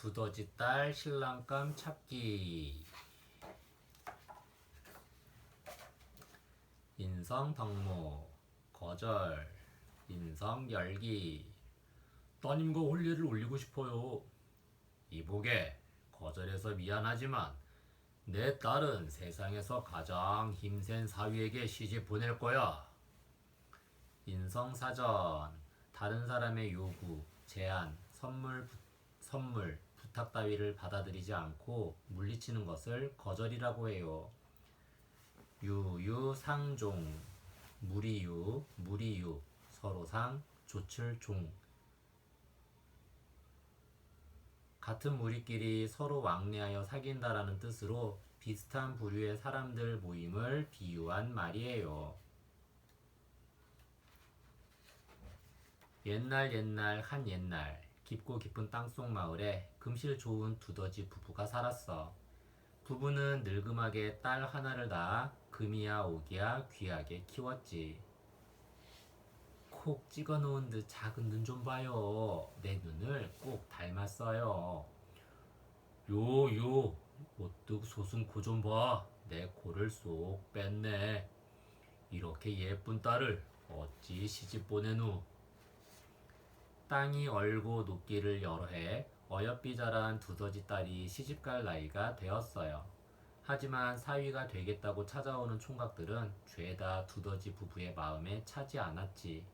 두더지 딸 신랑감 찾기. 인성 덕모 거절. 인성 열기. 따님과 혼례를 올리고 싶어요. 이보게, 거절해서 미안하지만 내 딸은 세상에서 가장 힘센 사위에게 시집 보낼 거야. 인성사전. 다른 사람의 요구, 제안, 선물, 부탁 따위를 받아들이지 않고 물리치는 것을 거절이라고 해요. 유유상종. 무리유, 서로상, 조출종. 같은 무리끼리 서로 왕래하여 사귄다라는 뜻으로 비슷한 부류의 사람들 모임을 비유한 말이에요. 옛날 한 옛날, 깊고 깊은 땅속 마을에 금실 좋은 두더지 부부가 살았어. 부부는 늙음하게 딸 하나를 낳아 금이야 오기야 귀하게 키웠지. 콕 찍어놓은 듯 작은 눈 좀 봐요. 내 눈을 꼭 닮았어요. 요, 오뚝 소순 코 좀 봐. 내 코를 쏙 뺐네. 이렇게 예쁜 딸을 어찌 시집 보내누. 땅이 얼고 녹기를 여러 해 어여삐 자란 두더지 딸이 시집갈 나이가 되었어요. 하지만 사위가 되겠다고 찾아오는 총각들은 죄다 두더지 부부의 마음에 차지 않았지.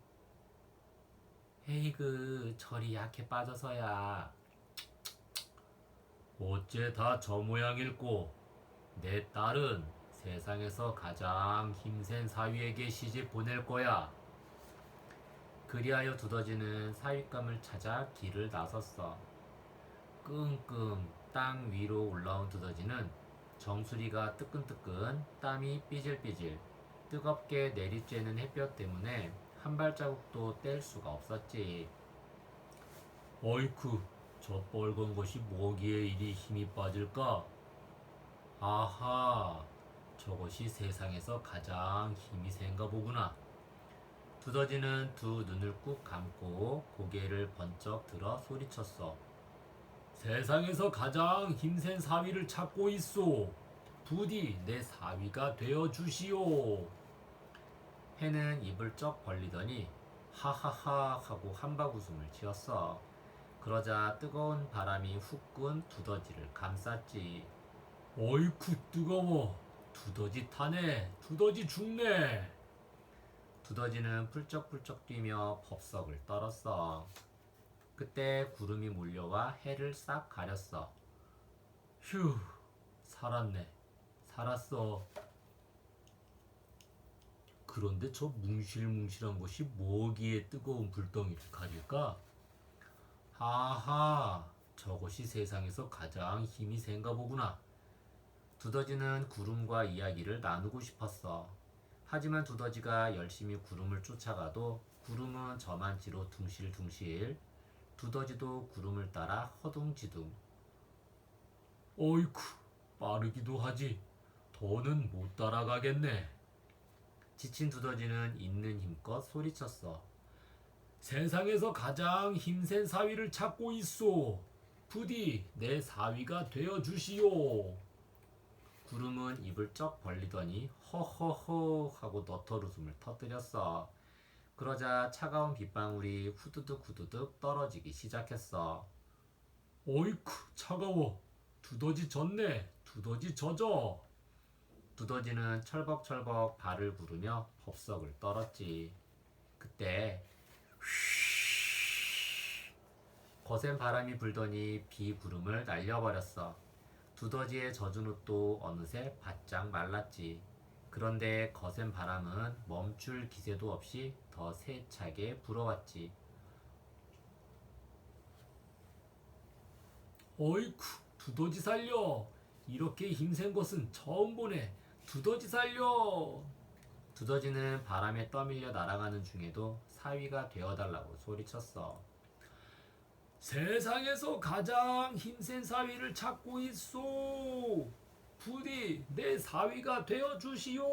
에이그, 저리 약해 빠져서야. 어째 다 저 모양일꼬. 내 딸은 세상에서 가장 힘센 사위에게 시집 보낼 거야. 그리하여 두더지는 사윗감을 찾아 길을 나섰어. 끙끙 땅 위로 올라온 두더지는 정수리가 뜨끈뜨끈, 땀이 삐질삐질, 뜨겁게 내리쬐는 햇볕 때문에 한 발자국도 뗄 수가 없었지. 어이쿠, 저 빨간 것이 뭐기에 이리 힘이 빠질까? 아하, 저것이 세상에서 가장 힘이 센가 보구나. 두더지는 두 눈을 꾹 감고 고개를 번쩍 들어 소리쳤어. 세상에서 가장 힘센 사위를 찾고 있소. 부디 내 사위가 되어 주시오. 해는 입을 쩍 벌리더니 하하하 하고 한박 웃음을 지었어. 그러자 뜨거운 바람이 후끈 두더지를 감쌌지. 어이쿠 뜨거워. 두더지 타네. 두더지 죽네. 두더지는 풀쩍풀쩍 뛰며 법석을 떨었어. 그때 구름이 몰려와 해를 싹 가렸어. 휴, 살았네. 살았어. 그런데 저 뭉실뭉실한 것이 뭐기에 뜨거운 불덩이를 가릴까? 하하, 저것이 세상에서 가장 힘이 센가 보구나. 두더지는 구름과 이야기를 나누고 싶었어. 하지만 두더지가 열심히 구름을 쫓아가도 구름은 저만치로 둥실둥실, 두더지도 구름을 따라 허둥지둥. 어이쿠, 빠르기도 하지. 더는 못 따라가겠네. 지친 두더지는 있는 힘껏 소리쳤어. 세상에서 가장 힘센 사위를 찾고 있소. 부디 내 사위가 되어 주시오. 구름은 입을 쩍 벌리더니 허허허 하고 너털웃음을 터뜨렸어. 그러자 차가운 빗방울이 후두둑 후두둑 떨어지기 시작했어. 어이쿠, 차가워. 두더지 젖네. 두더지 젖어. 두더지는 철벅철벅 발을 구르며 법석을 떨었지. 그때 거센 바람이 불더니 비구름을 날려버렸어. 두더지의 젖은 옷도 어느새 바짝 말랐지. 그런데 거센 바람은 멈출 기세도 없이 더 세차게 불어왔지. 어이쿠, 두더지 살려. 이렇게 힘센 것은 처음 보네. 두더지 살려. 두더지는 바람에 떠밀려 날아가는 중에도 사위가 되어달라고 소리쳤어. 세상에서 가장 힘센 사위를 찾고 있소. 부디 내 사위가 되어 주시오.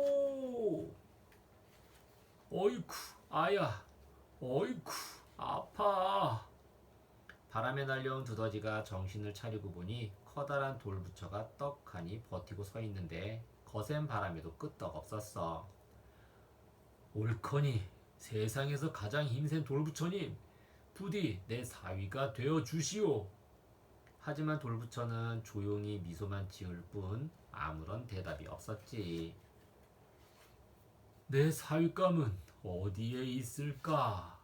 어이쿠, 아야. 어이쿠, 아파. 바람에 날려온 두더지가 정신을 차리고 보니 커다란 돌부처가 떡하니 버티고 서 있는데 거센 바람에도 끄떡없었어. 옳거니 세상에서 가장 힘센 돌부처님, 부디 내 사위가 되어 주시오. 하지만 돌부처는 조용히 미소만 지을 뿐 아무런 대답이 없었지. 내 사윗감은 어디에 있을까?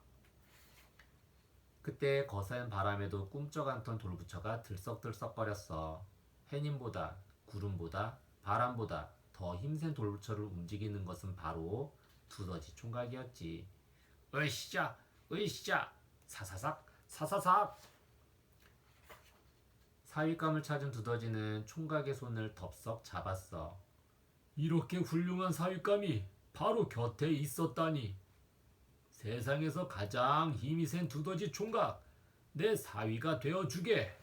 그때 거센 바람에도 꿈쩍 않던 돌부처가 들썩들썩거렸어. 해님보다, 구름보다, 바람보다 더 힘센 돌부처를 움직이는 것은 바로 두더지 총각이었지. 으쌰, 으쌰, 사사삭, 사사삭. 사윗감을 찾은 두더지는 총각의 손을 덥석 잡았어. 이렇게 훌륭한 사윗감이 바로 곁에 있었다니. 세상에서 가장 힘이 센 두더지 총각, 내 사위가 되어주게.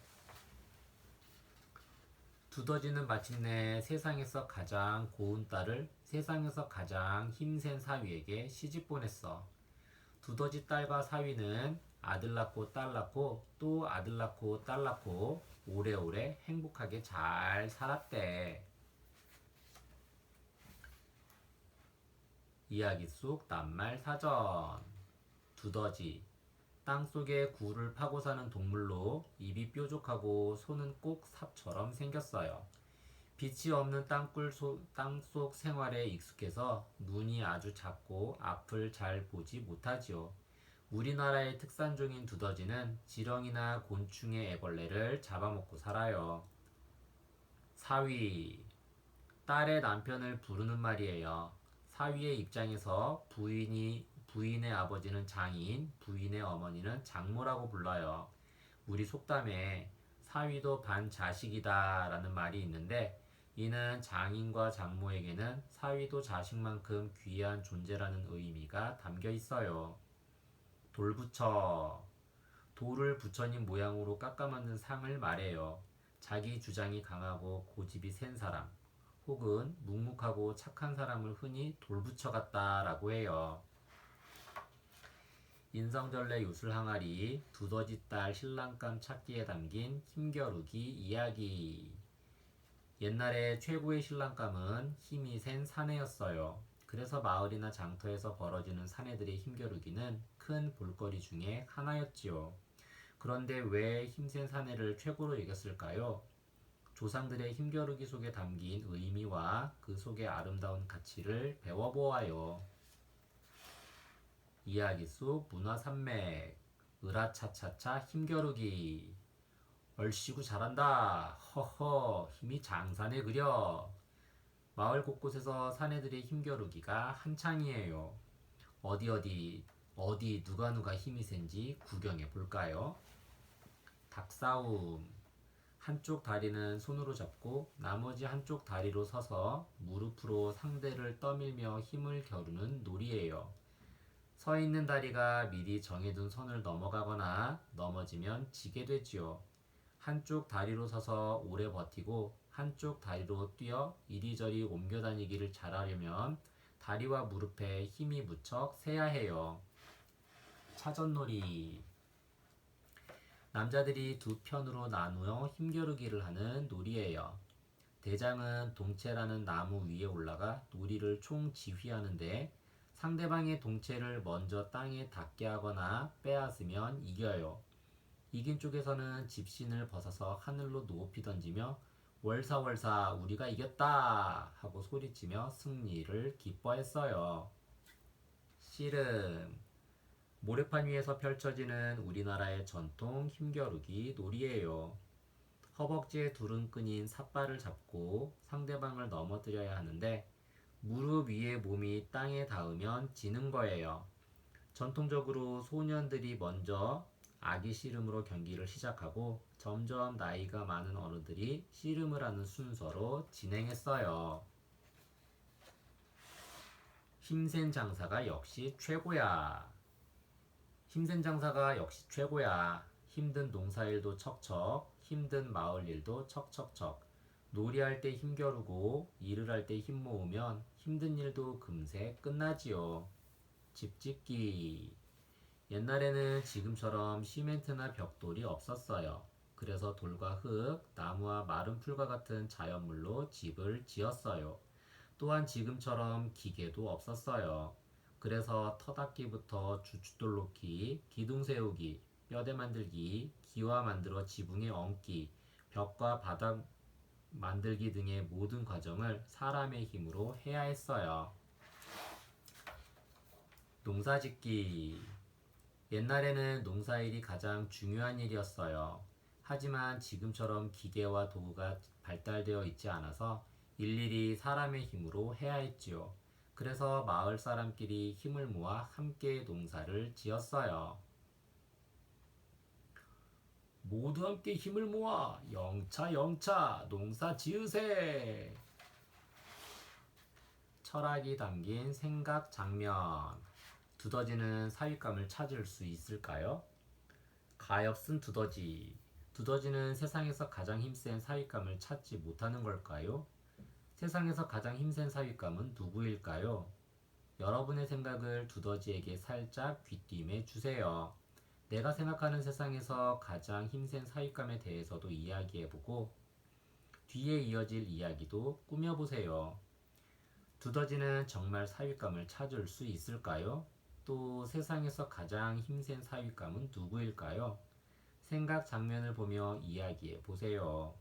두더지는 마침내 세상에서 가장 고운 딸을 세상에서 가장 힘센 사위에게 시집 보냈어. 두더지 딸과 사위는 아들 낳고 딸 낳고 또 아들 낳고 딸 낳고 오래오래 행복하게 잘 살았대. 이야기 속 낱말 사전. 두더지. 땅속에 굴을 파고 사는 동물로 입이 뾰족하고 손은 꼭 삽처럼 생겼어요. 빛이 없는 땅속 생활에 익숙해서 눈이 아주 작고 앞을 잘 보지 못하지요. 우리나라의 특산종인 두더지는 지렁이나 곤충의 애벌레를 잡아먹고 살아요. 사위. 딸의 남편을 부르는 말이에요. 사위의 입장에서 부인의 아버지는 장인, 부인의 어머니는 장모라고 불러요. 우리 속담에 사위도 반자식이다 라는 말이 있는데 이는 장인과 장모에게는 사위도 자식만큼 귀한 존재라는 의미가 담겨 있어요. 돌부처. 돌을 부처님 모양으로 깎아 만든 상을 말해요. 자기 주장이 강하고 고집이 센 사람, 혹은 묵묵하고 착한 사람을 흔히 돌부처 같다라고 해요. 인성절레 요술항아리 두더지 딸 신랑감 찾기에 담긴 힘겨루기 이야기. 옛날에 최고의 신랑감은 힘이 센 사내였어요. 그래서 마을이나 장터에서 벌어지는 사내들의 힘겨루기는 큰 볼거리 중에 하나였지요. 그런데 왜 힘센 사내를 최고로 여겼을까요? 조상들의 힘겨루기 속에 담긴 의미와 그 속의 아름다운 가치를 배워보아요. 이야기 속 문화산맥. 으라차차차 힘겨루기. 얼씨구 잘한다. 허허 힘이 장산에 그려. 마을 곳곳에서 사내들의 힘겨루기가 한창이에요. 어디 누가 힘이 센지 구경해 볼까요? 닭싸움. 한쪽 다리는 손으로 잡고 나머지 한쪽 다리로 서서 무릎으로 상대를 떠밀며 힘을 겨루는 놀이예요. 서 있는 다리가 미리 정해둔 선을 넘어가거나 넘어지면 지게 되지요. 한쪽 다리로 서서 오래 버티고 한쪽 다리로 뛰어 이리저리 옮겨 다니기를 잘하려면 다리와 무릎에 힘이 무척 세야 해요. 차전놀이. 남자들이 두 편으로 나누어 힘겨루기를 하는 놀이예요. 대장은 동체라는 나무 위에 올라가 놀이를 총지휘하는데 상대방의 동체를 먼저 땅에 닿게 하거나 빼앗으면 이겨요. 이긴 쪽에서는 집신을 벗어서 하늘로 높이 던지며 월사월사 우리가 이겼다 하고 소리치며 승리를 기뻐했어요. 씨름. 모래판 위에서 펼쳐지는 우리나라의 전통 힘겨루기 놀이예요. 허벅지에 두른끈인 삿발을 잡고 상대방을 넘어뜨려야 하는데 무릎 위에 몸이 땅에 닿으면 지는 거예요. 전통적으로 소년들이 먼저 아기 씨름으로 경기를 시작하고 점점 나이가 많은 어른들이 씨름을 하는 순서로 진행했어요. 힘센 장사가 역시 최고야. 힘센 장사가 역시 최고야. 힘든 농사일도 척척, 힘든 마을 일도 척척척. 놀이할 때 힘겨루고 일을 할 때 힘 모으면 힘든 일도 금세 끝나지요. 집짓기. 옛날에는 지금처럼 시멘트나 벽돌이 없었어요. 그래서 돌과 흙, 나무와 마른 풀과 같은 자연물로 집을 지었어요. 또한 지금처럼 기계도 없었어요. 그래서 터닦기부터 주춧돌 놓기, 기둥 세우기, 뼈대 만들기, 기와 만들어 지붕에 얹기, 벽과 바닥 만들기 등의 모든 과정을 사람의 힘으로 해야 했어요. 농사짓기. 옛날에는 농사일이 가장 중요한 일이었어요. 하지만 지금처럼 기계와 도구가 발달되어 있지 않아서 일일이 사람의 힘으로 해야 했지요. 그래서 마을 사람끼리 힘을 모아 함께 농사를 지었어요. 모두 함께 힘을 모아 영차 영차 농사 지으세. 철학이 담긴 생각 장면. 두더지는 사윗감을 찾을 수 있을까요? 가엾은 두더지. 두더지는 세상에서 가장 힘센 사윗감을 찾지 못하는 걸까요? 세상에서 가장 힘센 사윗감은 누구일까요? 여러분의 생각을 두더지에게 살짝 귀띔해 주세요. 내가 생각하는 세상에서 가장 힘센 사윗감에 대해서도 이야기해보고 뒤에 이어질 이야기도 꾸며보세요. 두더지는 정말 사윗감을 찾을 수 있을까요? 또 세상에서 가장 힘센 사윗감은 누구일까요? 생각 장면을 보며 이야기해 보세요.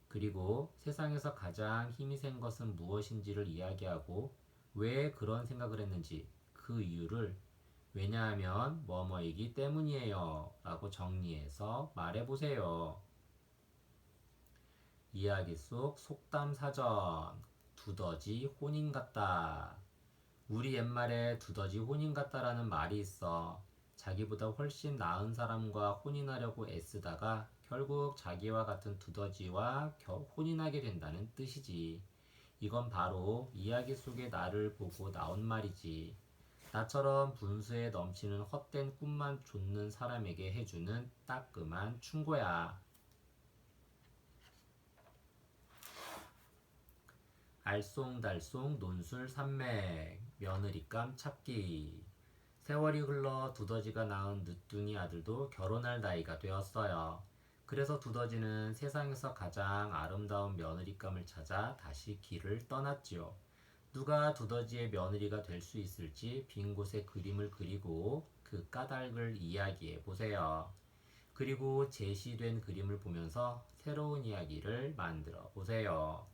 그리고 세상에서 가장 힘이 센 것은 무엇인지를 이야기하고 왜 그런 생각을 했는지 그 이유를 왜냐하면 뭐뭐이기 때문이에요 라고 정리해서 말해 보세요. 이야기 속 속담 사전. 두더지 혼인 같다. 우리 옛말에 두더지 혼인 같다라는 말이 있어. 자기보다 훨씬 나은 사람과 혼인하려고 애쓰다가 결국 자기와 같은 두더지와 혼인하게 된다는 뜻이지. 이건 바로 이야기 속의 나를 보고 나온 말이지. 나처럼 분수에 넘치는 헛된 꿈만 좇는 사람에게 해주는 따끔한 충고야. 알쏭달쏭 논술산맥 며느리감 찾기. 세월이 흘러 두더지가 낳은 늦둥이 아들도 결혼할 나이가 되었어요. 그래서 두더지는 세상에서 가장 아름다운 며느리감을 찾아 다시 길을 떠났지요. 누가 두더지의 며느리가 될 수 있을지 빈 곳에 그림을 그리고 그 까닭을 이야기해 보세요. 그리고 제시된 그림을 보면서 새로운 이야기를 만들어 보세요.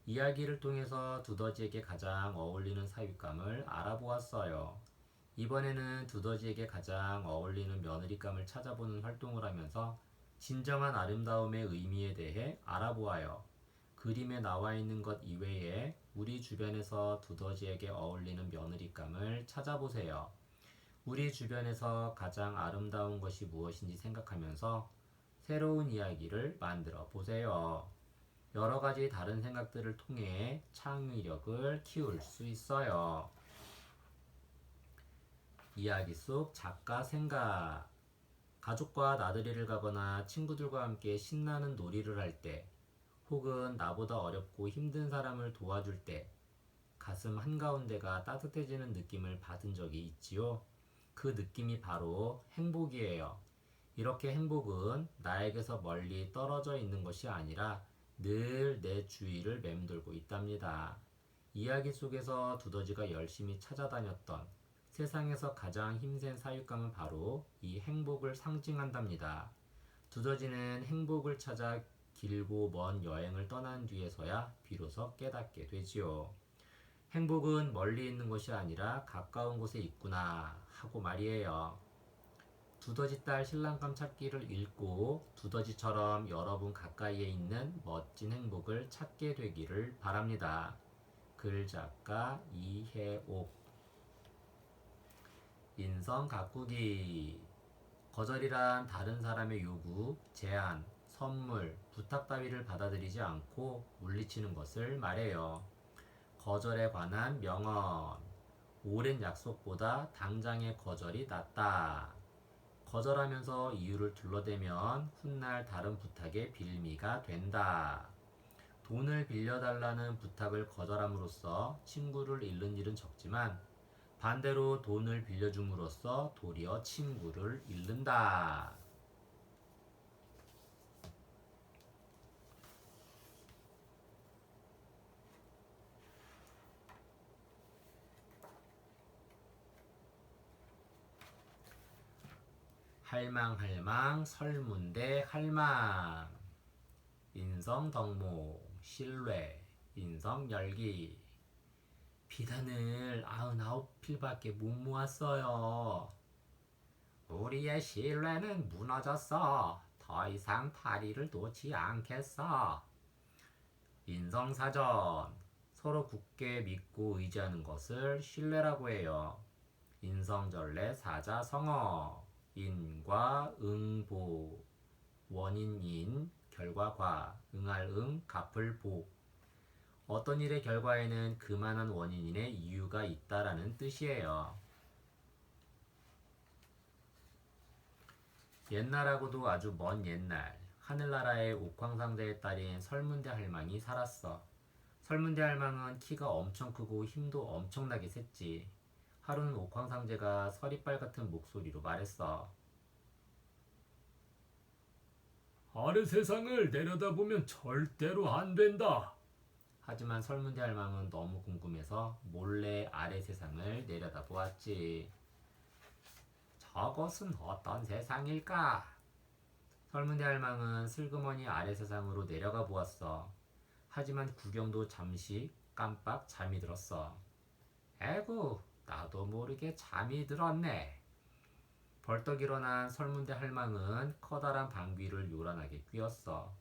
이야기를 통해서 두더지에게 가장 어울리는 사윗감을 알아보았어요. 이번에는 두더지에게 가장 어울리는 며느리감을 찾아보는 활동을 하면서 진정한 아름다움의 의미에 대해 알아보아요. 그림에 나와 있는 것 이외에 우리 주변에서 두더지에게 어울리는 며느리감을 찾아보세요. 우리 주변에서 가장 아름다운 것이 무엇인지 생각하면서 새로운 이야기를 만들어 보세요. 여러 가지 다른 생각들을 통해 창의력을 키울 수 있어요. 이야기 속 작가 생각. 가족과 나들이를 가거나 친구들과 함께 신나는 놀이를 할 때, 혹은 나보다 어렵고 힘든 사람을 도와줄 때, 가슴 한가운데가 따뜻해지는 느낌을 받은 적이 있지요. 그 느낌이 바로 행복이에요. 이렇게 행복은 나에게서 멀리 떨어져 있는 것이 아니라 늘 내 주위를 맴돌고 있답니다. 이야기 속에서 두더지가 열심히 찾아다녔던 세상에서 가장 힘센 사윗감은 바로 이 행복을 상징한답니다. 두더지는 행복을 찾아 길고 먼 여행을 떠난 뒤에서야 비로소 깨닫게 되지요. 행복은 멀리 있는 것이 아니라 가까운 곳에 있구나 하고 말이에요. 두더지 딸 신랑감 찾기를 읽고 두더지처럼 여러분 가까이에 있는 멋진 행복을 찾게 되기를 바랍니다. 글 작가 이혜옥. 인성 가꾸기. 거절이란 다른 사람의 요구, 제안, 선물, 부탁 따위를 받아들이지 않고 물리치는 것을 말해요. 거절에 관한 명언. 오랜 약속보다 당장의 거절이 낫다. 거절하면서 이유를 둘러대면 훗날 다른 부탁의 빌미가 된다. 돈을 빌려달라는 부탁을 거절함으로써 친구를 잃는 일은 적지만 반대로 돈을 빌려줌으로써 도리어 친구를 잃는다. 할망할망 설문대 할망 인성덕목 신뢰 인성열기 비단을 99필밖에 못 모았어요. 우리의 신뢰는 무너졌어. 더 이상 다리를 놓지 않겠어. 인성사전 서로 굳게 믿고 의지하는 것을 신뢰라고 해요. 인성전례 사자성어 인과 응보 원인인 결과과 응할 응 갚을 복 어떤 일의 결과에는 그만한 원인인의 이유가 있다라는 뜻이에요. 옛날하고도 아주 먼 옛날 하늘나라의 옥황상제의 딸인 설문대 할망이 살았어. 설문대 할망은 키가 엄청 크고 힘도 엄청나게 셌지. 하루는 옥황상제가 서리빨 같은 목소리로 말했어. 아래 세상을 내려다보면 절대로 안 된다. 하지만 설문대 할망은 너무 궁금해서 몰래 아래 세상을 내려다보았지. 저것은 어떤 세상일까? 설문대 할망은 슬그머니 아래 세상으로 내려가 보았어. 하지만 구경도 잠시 깜빡 잠이 들었어. 에구, 나도 모르게 잠이 들었네. 벌떡 일어난 설문대 할망은 커다란 방귀를 요란하게 뀌었어.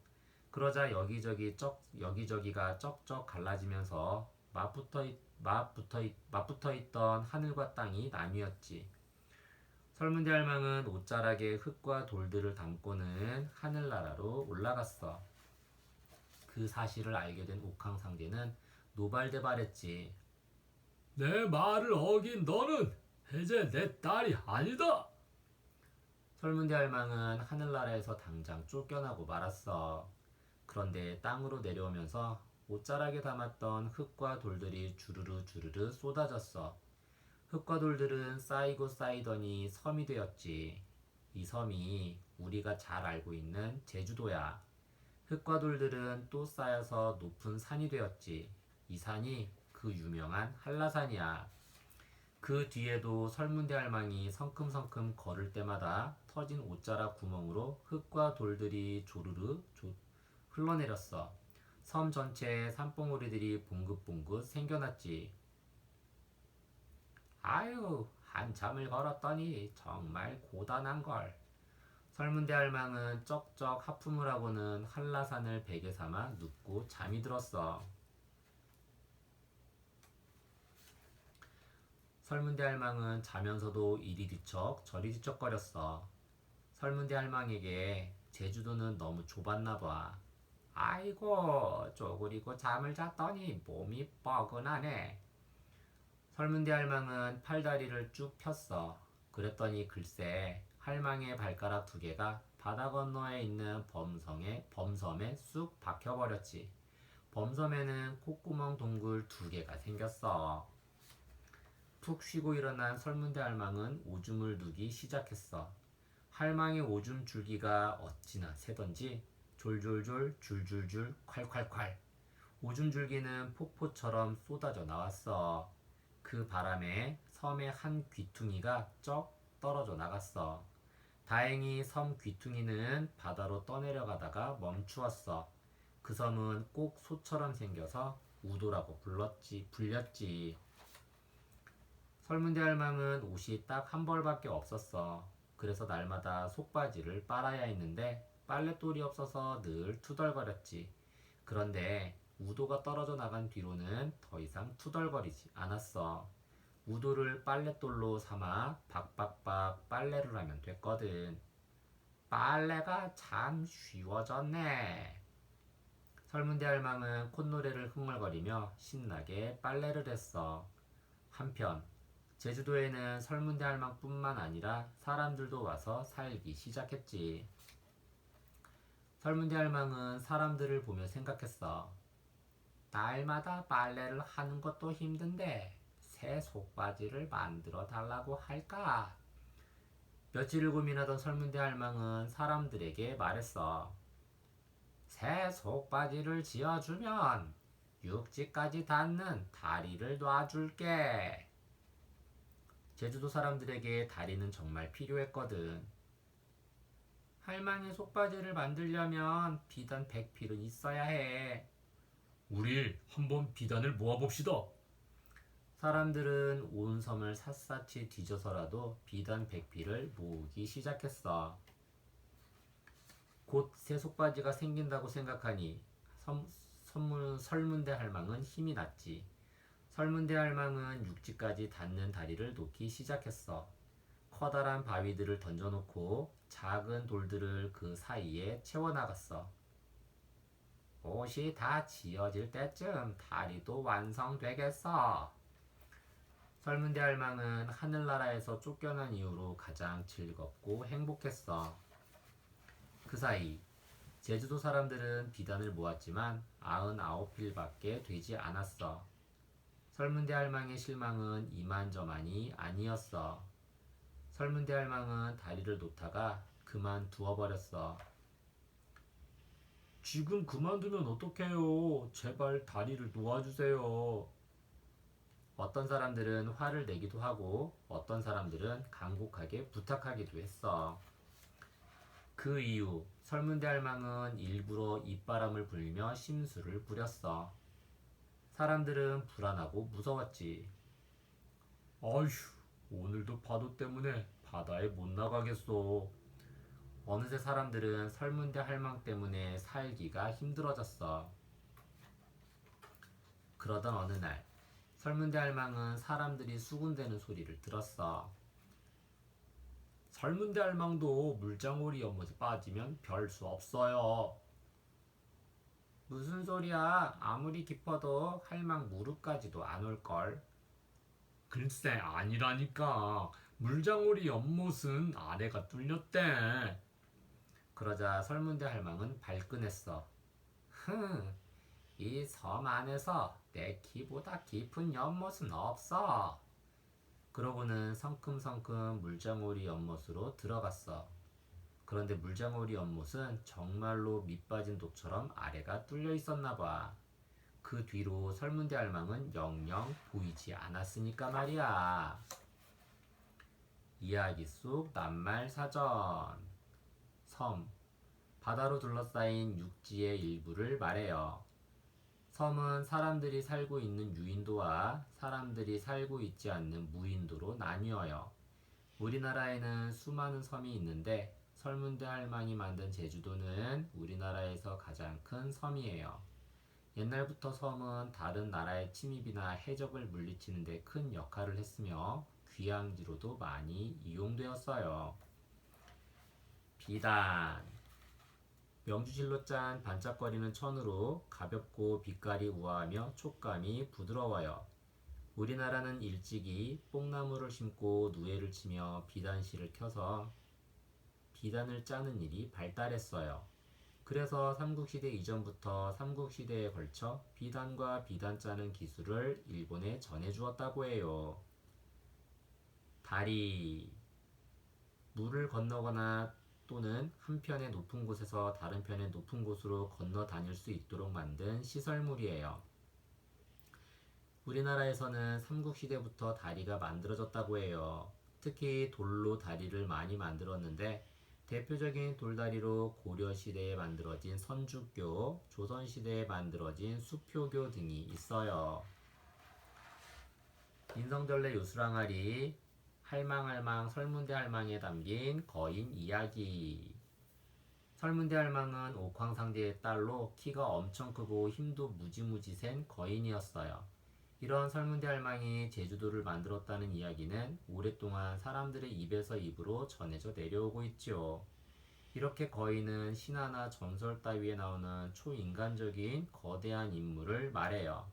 그러자 여기저기가 쩍쩍 갈라지면서 맞붙어 있던 하늘과 땅이 나뉘었지. 설문대 할망은 옷자락에 흙과 돌들을 담고는 하늘나라로 올라갔어. 그 사실을 알게 된 옥황상제는 노발대발했지. 내 말을 어긴 너는 이제 내 딸이 아니다. 설문대 할망은 하늘나라에서 당장 쫓겨나고 말았어. 그런데 땅으로 내려오면서 옷자락에 담았던 흙과 돌들이 주르르 주르르 쏟아졌어. 흙과 돌들은 쌓이고 쌓이더니 섬이 되었지. 이 섬이 우리가 잘 알고 있는 제주도야. 흙과 돌들은 또 쌓여서 높은 산이 되었지. 이 산이 그 유명한 한라산이야. 그 뒤에도 설문대 할망이 성큼성큼 걸을 때마다 터진 옷자락 구멍으로 흙과 돌들이 흘러내렸어. 섬 전체에 산봉우리들이 봉긋봉긋 생겨났지. 아유, 한참을 걸었더니 정말 고단한걸. 설문대 할망은 쩍쩍 하품을 하고는 한라산을 베개 삼아 눕고 잠이 들었어. 설문대 할망은 자면서도 이리 뒤척 저리 뒤척거렸어. 설문대 할망에게 제주도는 너무 좁았나 봐. 아이고, 쪼그리고 잠을 잤더니 몸이 뻐근하네. 설문대 할망은 팔다리를 쭉 폈어. 그랬더니 글쎄 할망의 발가락 두 개가 바다 건너에 있는 범섬에 쑥 박혀버렸지. 범섬에는 콧구멍 동굴 두 개가 생겼어. 푹 쉬고 일어난 설문대 할망은 오줌을 누기 시작했어. 할망의 오줌 줄기가 어찌나 세던지 졸졸졸 줄줄줄 콸콸콸 오줌 줄기는 폭포처럼 쏟아져 나왔어. 그 바람에 섬의 한 귀퉁이가 쩍 떨어져 나갔어. 다행히 섬 귀퉁이는 바다로 떠내려가다가 멈추었어. 그 섬은 꼭 소처럼 생겨서 우도라고 불렸지. 설문대 할망은 옷이 딱 한 벌밖에 없었어. 그래서 날마다 속바지를 빨아야 했는데 빨랫돌이 없어서 늘 투덜거렸지. 그런데 우도가 떨어져 나간 뒤로는 더 이상 투덜거리지 않았어. 우도를 빨랫돌로 삼아 박박박 빨래를 하면 됐거든. 빨래가 참 쉬워졌네. 설문대 할망은 콧노래를 흥얼거리며 신나게 빨래를 했어. 한편 제주도에는 설문대 할망뿐만 아니라 사람들도 와서 살기 시작했지. 설문대 할망은 사람들을 보며 생각했어. 날마다 빨래를 하는 것도 힘든데 새 속바지를 만들어 달라고 할까? 며칠을 고민하던 설문대 할망은 사람들에게 말했어. 새 속바지를 지어주면 육지까지 닿는 다리를 놔줄게. 제주도 사람들에게 다리는 정말 필요했거든. 할망이 속바지를 만들려면 비단 100필은 있어야 해. 우리 한번 비단을 모아봅시다. 사람들은 온 섬을 샅샅이 뒤져서라도 비단 100필을 모으기 시작했어. 곧 새 속바지가 생긴다고 생각하니 설문대 할망은 힘이 났지. 설문대 할망은 육지까지 닿는 다리를 놓기 시작했어. 커다란 바위들을 던져놓고 작은 돌들을 그 사이에 채워나갔어. 옷이 다 지어질 때쯤 다리도 완성되겠어. 설문대 할망은 하늘나라에서 쫓겨난 이후로 가장 즐겁고 행복했어. 그 사이 제주도 사람들은 비단을 모았지만 99필밖에 되지 않았어. 설문대 할망의 실망은 이만저만이 아니었어. 설문대 할망은 다리를 놓다가 그만두어 버렸어. 지금 그만두면 어떡해요? 제발 다리를 놓아주세요. 어떤 사람들은 화를 내기도 하고 어떤 사람들은 간곡하게 부탁하기도 했어. 그 이후 설문대 할망은 일부러 입바람을 불며 심술을 부렸어. 사람들은 불안하고 무서웠지. 아휴, 오늘도 파도 때문에 바다에 못 나가겠어. 어느새 사람들은 설문대 할망 때문에 살기가 힘들어졌어. 그러던 어느 날 설문대 할망은 사람들이 수군대는 소리를 들었어. 설문대 할망도 물장오리 연못에 빠지면 별 수 없어요. 무슨 소리야? 아무리 깊어도 할망 무릎까지도 안 올걸. 글쎄 아니라니까. 물장오리 연못은 아래가 뚫렸대. 그러자 설문대 할망은 발끈했어. 이 섬 안에서 내 키보다 깊은 연못은 없어. 그러고는 성큼성큼 물장오리 연못으로 들어갔어. 그런데 물장오리 연못은 정말로 밑빠진 독처럼 아래가 뚫려 있었나 봐. 그 뒤로 설문대 할망은 영영 보이지 않았으니까 말이야. 이야기 속 낱말 사전. 섬. 바다로 둘러싸인 육지의 일부를 말해요. 섬은 사람들이 살고 있는 유인도와 사람들이 살고 있지 않는 무인도로 나뉘어요. 우리나라에는 수많은 섬이 있는데 설문대 할망이 만든 제주도는 우리나라에서 가장 큰 섬이에요. 옛날부터 섬은 다른 나라의 침입이나 해적을 물리치는 데 큰 역할을 했으며 귀향지로도 많이 이용되었어요. 비단. 명주실로 짠 반짝거리는 천으로 가볍고 빛깔이 우아하며 촉감이 부드러워요. 우리나라는 일찍이 뽕나무를 심고 누에를 치며 비단실을 켜서 비단을 짜는 일이 발달했어요. 그래서 삼국시대 이전부터 삼국시대에 걸쳐 비단과 비단 짜는 기술을 일본에 전해주었다고 해요. 다리. 물을 건너거나 또는 한 편의 높은 곳에서 다른 편의 높은 곳으로 건너 다닐 수 있도록 만든 시설물이에요. 우리나라에서는 삼국시대부터 다리가 만들어졌다고 해요. 특히 돌로 다리를 많이 만들었는데 대표적인 돌다리로 고려시대에 만들어진 선주교, 조선시대에 만들어진 수표교 등이 있어요. 인성절레 요술항아리, 할망할망 설문대 할망에 담긴 거인 이야기. 설문대 할망은 옥황상제의 딸로 키가 엄청 크고 힘도 무지무지 센 거인이었어요. 이런 설문대 할망이 제주도를 만들었다는 이야기는 오랫동안 사람들의 입에서 입으로 전해져 내려오고 있죠. 이렇게 거인은 신화나 전설 따위에 나오는 초인간적인 거대한 인물을 말해요.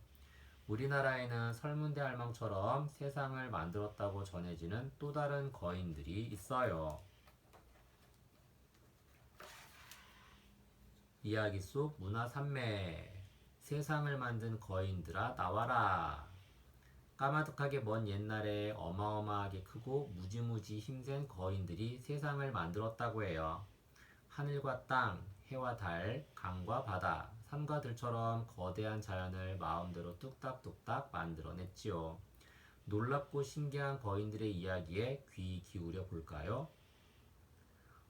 우리나라에는 설문대 할망처럼 세상을 만들었다고 전해지는 또 다른 거인들이 있어요. 이야기 속 문화 산매. 세상을 만든 거인들아 나와라. 까마득하게 먼 옛날에 어마어마하게 크고 무지무지 힘센 거인들이 세상을 만들었다고 해요. 하늘과 땅, 해와 달, 강과 바다, 산과 들처럼 거대한 자연을 마음대로 뚝딱뚝딱 만들어냈지요. 놀랍고 신기한 거인들의 이야기에 귀 기울여 볼까요?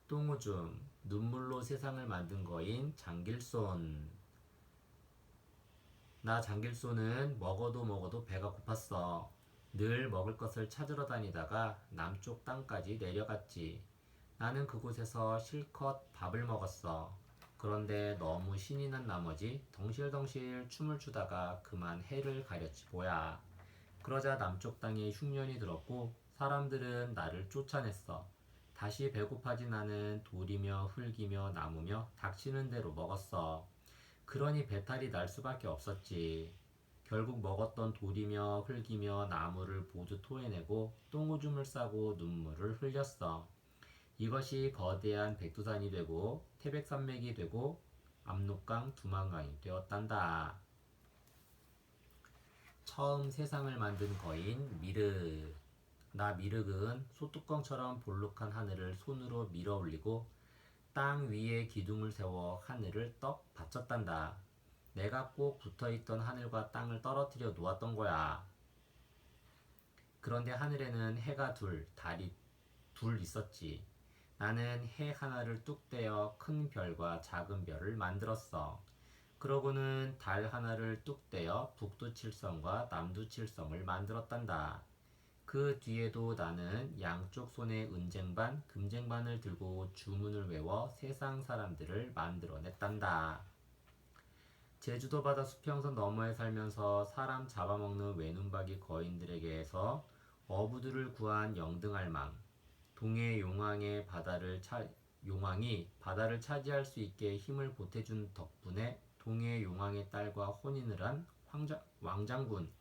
똥오줌, 눈물로 세상을 만든 거인 장길손. 나 장길손은 먹어도 먹어도 배가 고팠어. 늘 먹을 것을 찾으러 다니다가 남쪽 땅까지 내려갔지. 나는 그곳에서 실컷 밥을 먹었어. 그런데 너무 신이 난 나머지 덩실덩실 춤을 추다가 그만 해를 가렸지 뭐야. 그러자 남쪽 땅에 흉년이 들었고 사람들은 나를 쫓아냈어. 다시 배고파진 나는 돌이며 흙이며 나무며 닥치는 대로 먹었어. 그러니 배탈이 날 수밖에 없었지. 결국 먹었던 돌이며 흙이며 나무를 모두 토해내고 똥오줌을 싸고 눈물을 흘렸어. 이것이 거대한 백두산이 되고 태백산맥이 되고 압록강 두만강이 되었단다. 처음 세상을 만든 거인 미륵. 나 미륵은 소뚜껑처럼 볼록한 하늘을 손으로 밀어 올리고 땅 위에 기둥을 세워 하늘을 떡 받쳤단다. 내가 꼭 붙어있던 하늘과 땅을 떨어뜨려 놓았던 거야. 그런데 하늘에는 해가 둘, 달이 둘 있었지. 나는 해 하나를 뚝 떼어 큰 별과 작은 별을 만들었어. 그러고는 달 하나를 뚝 떼어 북두칠성과 남두칠성을 만들었단다. 그 뒤에도 나는 양쪽 손에 은쟁반, 금쟁반을 들고 주문을 외워 세상 사람들을 만들어냈단다. 제주도 바다 수평선 너머에 살면서 사람 잡아먹는 외눈박이 거인들에게서 어부들을 구한 영등할망, 동해 용왕이 바다를 차지할 수 있게 힘을 보태준 덕분에 동해 용왕의 딸과 혼인을 한 왕장군,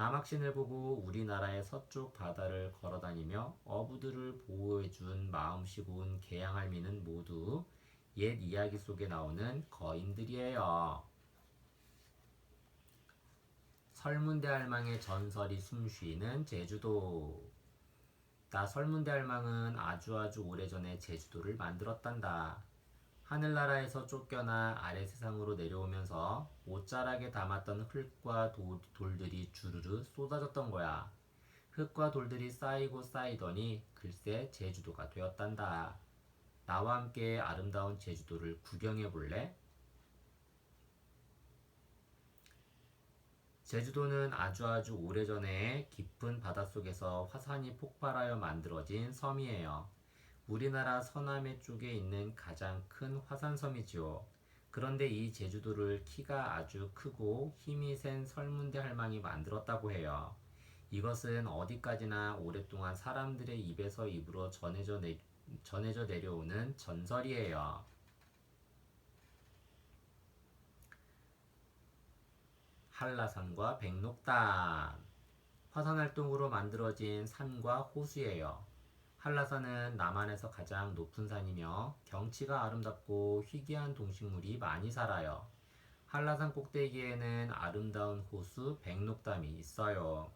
남학신을 보고 우리나라의 서쪽 바다를 걸어다니며 어부들을 보호해준 마음씨 고운 개양할미는 모두 옛 이야기 속에 나오는 거인들이에요. 설문대할망의 전설이 숨쉬는 제주도. 나 설문대할망은 아주 오래전에 제주도를 만들었단다. 하늘나라에서 쫓겨나 아래 세상으로 내려오면서 옷자락에 담았던 흙과 돌들이 주르르 쏟아졌던 거야. 흙과 돌들이 쌓이고 쌓이더니 글쎄 제주도가 되었단다. 나와 함께 아름다운 제주도를 구경해 볼래? 제주도는 아주 오래전에 깊은 바닷속에서 화산이 폭발하여 만들어진 섬이에요. 우리나라 서남해 쪽에 있는 가장 큰 화산섬이지요. 그런데 이 제주도를 키가 아주 크고 힘이 센 설문대 할망이 만들었다고 해요. 이것은 어디까지나 오랫동안 사람들의 입에서 입으로 전해져 내려오는 전설이에요. 한라산과 백록담. 화산활동으로 만들어진 산과 호수예요. 한라산은 남한에서 가장 높은 산이며 경치가 아름답고 희귀한 동식물이 많이 살아요. 한라산 꼭대기에는 아름다운 호수 백록담이 있어요.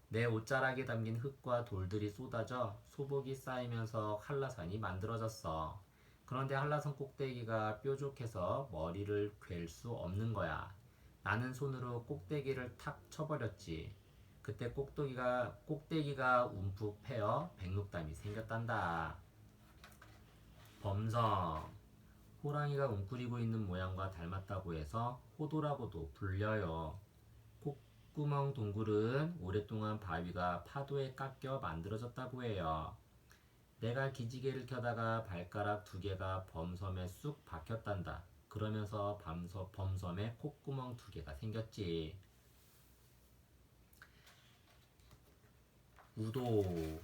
내 옷자락에 담긴 흙과 돌들이 쏟아져 소복이 쌓이면서 한라산이 만들어졌어. 그런데 한라산 꼭대기가 뾰족해서 머리를 괸 수 없는 거야. 나는 손으로 꼭대기를 탁 쳐버렸지. 그때 꼭대기가 움푹 패어 백록담이 생겼단다. 범성. 호랑이가 웅크리고 있는 모양과 닮았다고 해서 호도라고도 불려요. 콧구멍 동굴은 오랫동안 바위가 파도에 깎여 만들어졌다고 해요. 내가 기지개를 켜다가 발가락 2개가 범섬에 쑥 박혔단다. 그러면서 범섬에 콧구멍 2개가 생겼지. 우도.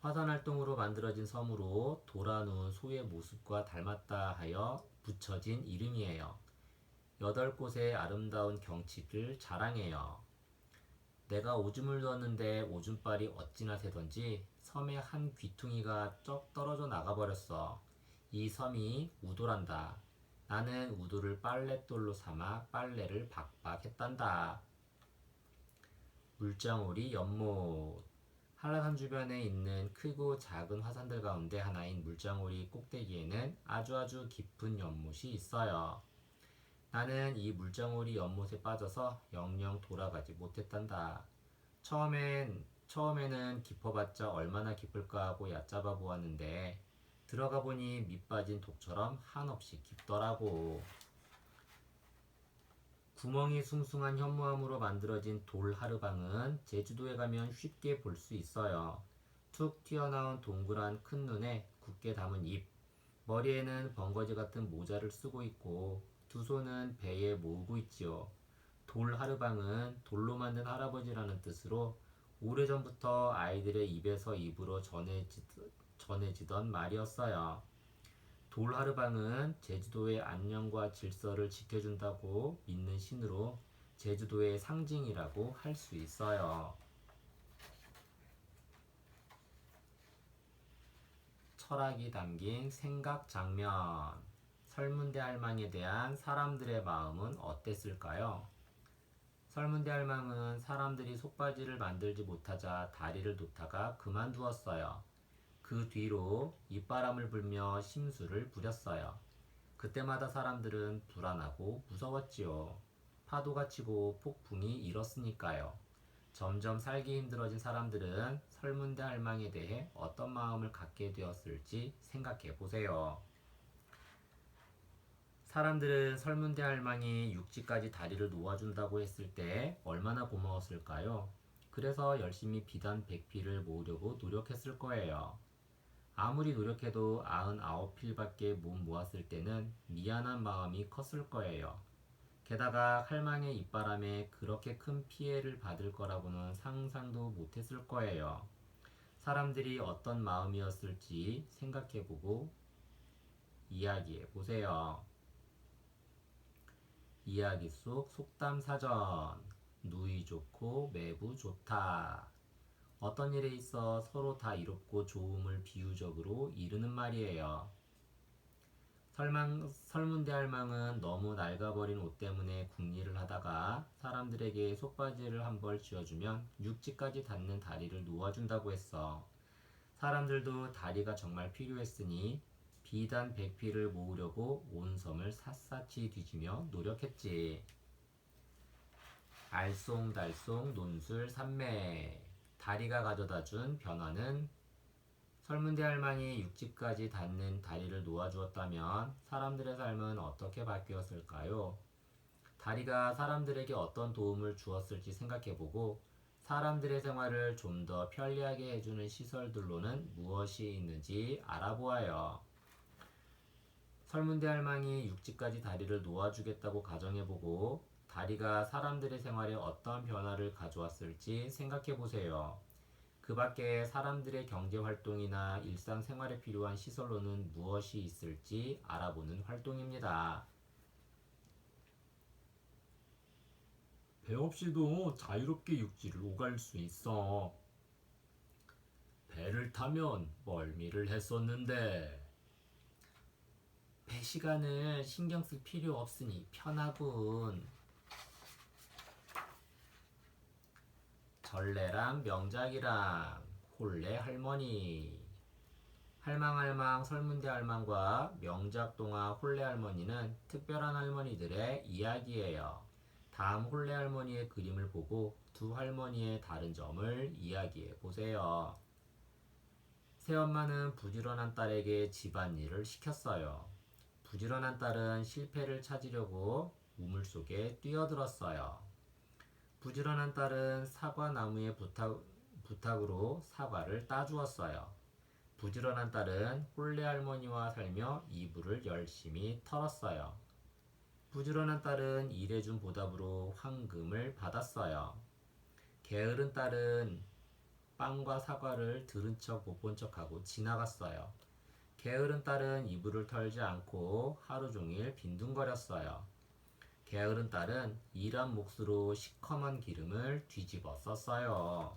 화산활동으로 만들어진 섬으로 도란우 소의 모습과 닮았다 하여 붙여진 이름이에요. 8곳의 아름다운 경치를 자랑해요. 내가 오줌을 누었는데 오줌발이 어찌나 새던지 섬의 한 귀퉁이가 쩍 떨어져 나가버렸어. 이 섬이 우도란다. 나는 우도를 빨랫돌로 삼아 빨래를 박박 했단다. 물장오리 연못. 한라산 주변에 있는 크고 작은 화산들 가운데 하나인 물장오리 꼭대기에는 아주 깊은 연못이 있어요. 나는 이 물장오리 연못에 빠져서 영영 돌아가지 못했단다. 처음에는 깊어봤자 얼마나 깊을까 하고 얕잡아 보았는데 들어가 보니 밑 빠진 독처럼 한없이 깊더라고. 구멍이 숭숭한 현무암으로 만들어진 돌 하르방은 제주도에 가면 쉽게 볼 수 있어요. 툭 튀어나온 동그란 큰 눈에 굳게 담은 입, 머리에는 번거지 같은 모자를 쓰고 있고 두 손은 배에 모으고 있지요. 돌 하르방은 돌로 만든 할아버지라는 뜻으로 오래전부터 아이들의 입에서 입으로 전해지던 말이었어요. 돌 하르방은 제주도의 안녕과 질서를 지켜준다고 믿는 신으로 제주도의 상징이라고 할 수 있어요. 철학이 담긴 생각 장면. 설문대 할망에 대한 사람들의 마음은 어땠을까요? 설문대 할망은 사람들이 속바지를 만들지 못하자 다리를 놓다가 그만두었어요. 그 뒤로 입바람을 불며 심술을 부렸어요. 그때마다 사람들은 불안하고 무서웠지요. 파도가 치고 폭풍이 일었으니까요. 점점 살기 힘들어진 사람들은 설문대 할망에 대해 어떤 마음을 갖게 되었을지 생각해 보세요. 사람들은 설문대 할망이 육지까지 다리를 놓아준다고 했을 때 얼마나 고마웠을까요? 그래서 열심히 비단 100필을 모으려고 노력했을 거예요. 아무리 노력해도 99필밖에 못 모았을 때는 미안한 마음이 컸을 거예요. 게다가 할망의 입바람에 그렇게 큰 피해를 받을 거라고는 상상도 못했을 거예요. 사람들이 어떤 마음이었을지 생각해보고 이야기해보세요. 이야기 속 속담사전. 누이 좋고 매부 좋다. 어떤 일에 있어 서로 다 이롭고 좋음을 비유적으로 이르는 말이에요. 설문대 할망은 너무 낡아버린 옷 때문에 궁리를 하다가 사람들에게 속바지를 한 벌 쥐어주면 육지까지 닿는 다리를 놓아준다고 했어. 사람들도 다리가 정말 필요했으니 비단 100필을 모으려고 온 섬을 샅샅이 뒤지며 노력했지. 알쏭달쏭 논술 산매. 다리가 가져다준 변화는 설문대 할망이 육지까지 닿는 다리를 놓아주었다면 사람들의 삶은 어떻게 바뀌었을까요? 다리가 사람들에게 어떤 도움을 주었을지 생각해보고 사람들의 생활을 좀 더 편리하게 해주는 시설들로는 무엇이 있는지 알아보아요. 설문대 할망이 육지까지 다리를 놓아주겠다고 가정해보고 다리가 사람들의 생활에 어떤 변화를 가져왔을지 생각해보세요. 그 밖에 사람들의 경제활동이나 일상생활에 필요한 시설로는 무엇이 있을지 알아보는 활동입니다. 배 없이도 자유롭게 육지를 오갈 수 있어. 배를 타면 멀미를 했었는데 배 시간을 신경 쓸 필요 없으니 편하군. 전래랑 명작이랑 홀레 할머니. 할망할망 설문대 할망과 명작동화 홀레 할머니는 특별한 할머니들의 이야기예요. 다음 홀레 할머니의 그림을 보고 두 할머니의 다른 점을 이야기해 보세요. 새엄마는 부지런한 딸에게 집안일을 시켰어요. 부지런한 딸은 실패를 찾으려고 우물 속에 뛰어들었어요. 부지런한 딸은 사과나무의 부탁으로 사과를 따주었어요. 부지런한 딸은 홀레 할머니와 살며 이불을 열심히 털었어요. 부지런한 딸은 일해준 보답으로 황금을 받았어요. 게으른 딸은 빵과 사과를 들은 척 못 본 척하고 지나갔어요. 게으른 딸은 이불을 털지 않고 하루 종일 빈둥거렸어요. 게으른 딸은 일한 몫으로 시커먼 기름을 뒤집어 썼어요.